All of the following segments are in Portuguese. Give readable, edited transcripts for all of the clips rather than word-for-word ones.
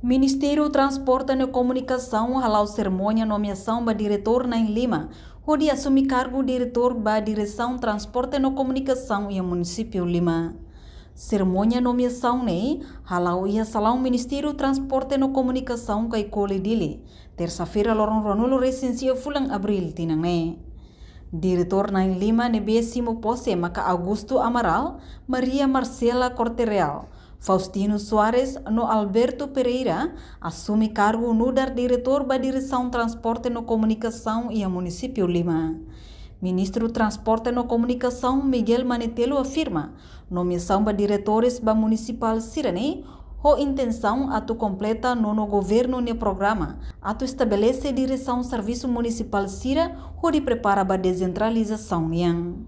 Ministério Transporte e Comunicação halau cerimônia nomeação ba diretor na Lima, onde assume cargo diretor ba direção Transporte e Comunicação e município Lima. Cerimônia nomeação ne halau ia salão Ministério Transporte e Comunicação kai kole dili. Terça-feira lorong Ronulo resensia fulang Abril tinang ne. Diretor na Lima ne besimo pose maka Augusto Amaral, Maria Marcela Corte-Real, Faustino Soares no Alberto Pereira assume cargo no dar diretor da Direção Transporte e Comunicação e município Lima. Ministro Transporte e Comunicação Miguel Manetelo afirma nomeação da diretores da Municipal Sirane o intenção atu completa no governo ne programa atu estabelece direção Serviço Municipal Sira onde prepara a descentralização yang.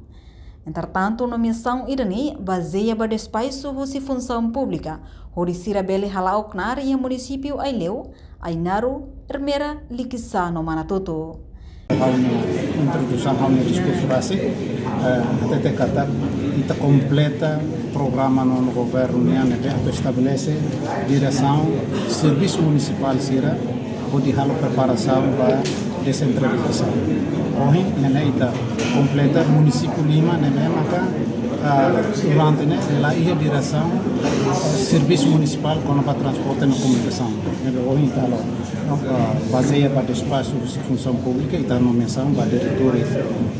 Entretanto, nomeação irani baseia ba despaço de função pública, onde Sira bele halau knar e município Aileu, Ainaro, Ermera, Liquissa no Manatoto. Introdução ao discurso base, até kata kita completa programa no governo yang estabelece direção Serviço Municipal Sira, onde halo preparação para descentralização. Hoje, kita completa município Lima, maka durante ela ia direção Serviço Municipal com a Transporte e Comunicação. Hoje, baseia para espaço de função pública e nomeação para diretores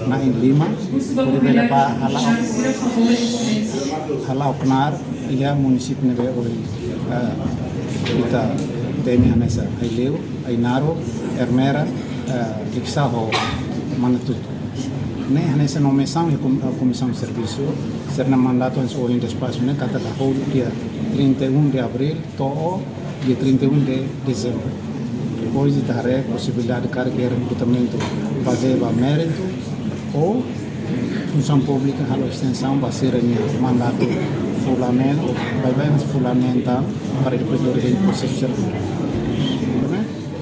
na Lima, onde para halau kenar ia município hoje kita temi nessa Aileu, Ainaro, Ermera, Liquissa Manatuto. Nessa nomeação é a Comissão de Serviço, será mandato em espaço, kata tahun dia 31 de abril to dia 31 de dezembro. Depois de dar a possibilidade de carregar recrutamento baseado em mérito ou função pública, a extensão vai ser mandato fulamento, vai fundamental para depois do processo de serviço.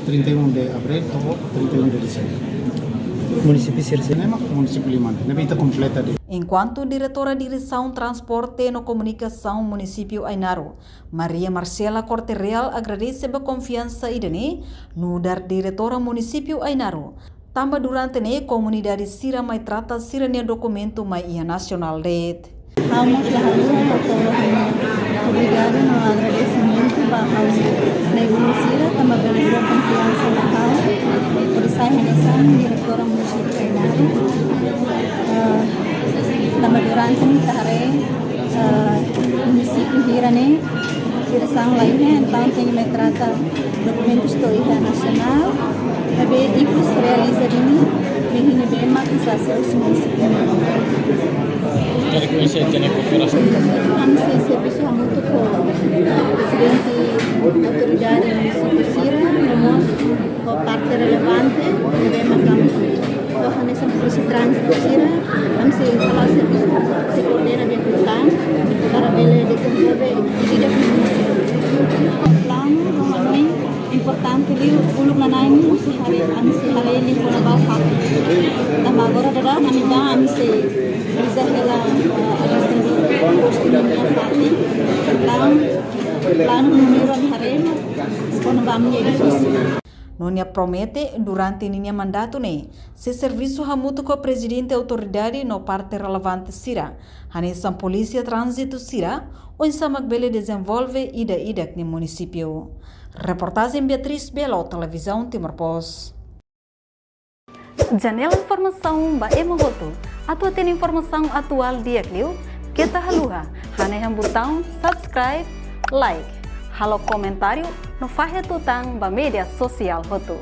31 de abril ou 31 de dezembro. Município Sircinema, município Lima, na vida completa de. Enquanto diretora Direção Transporte e Comunicação município Ainaro, Maria Marcela Corte-Real agradece a confiança idane no dar diretora município Ainaro. Também durante a comunidade Sira mai trata Sira ne documento mai ia nacional red. Vamos obrigado no agradecimento para a Sira, também pela confiança na casa, por essa realização diretora município Ainaro. Também durante a município Hirane, direção lainnya, então tem que tratar documentos do IHA nacional, também incluso realiza ini, begini bem maquisação do município. Dari kuasa jenis kooperasi. Kami serviço muito com o presidente autoridade município Sira, com parte relevante, bem marcamos toda nessa polícia trânsito Sira, kami falar serviço se coordena bem com para ele desenvolver ide plano normalmente importante li ulung nanay mo si hari ni ko na ba na magora dada kami ba kami si bisa hela plano número ni hari ko na ba menjadi Nonia promete durante ninha mandato ne se serviço hamuto com o presidente autoridade no parte relevante Sira, hanesan polícia trânsito Sira, onde Samagbele desenvolve ida no município. Reportagem Beatriz Belo, televisão Timor Post. Janela informação ba emogoto, atua tem informação atual dia kliu, kita haluha, haneham botão subscribe, like, halo comentário no fahe tutang ba media sosial hotu.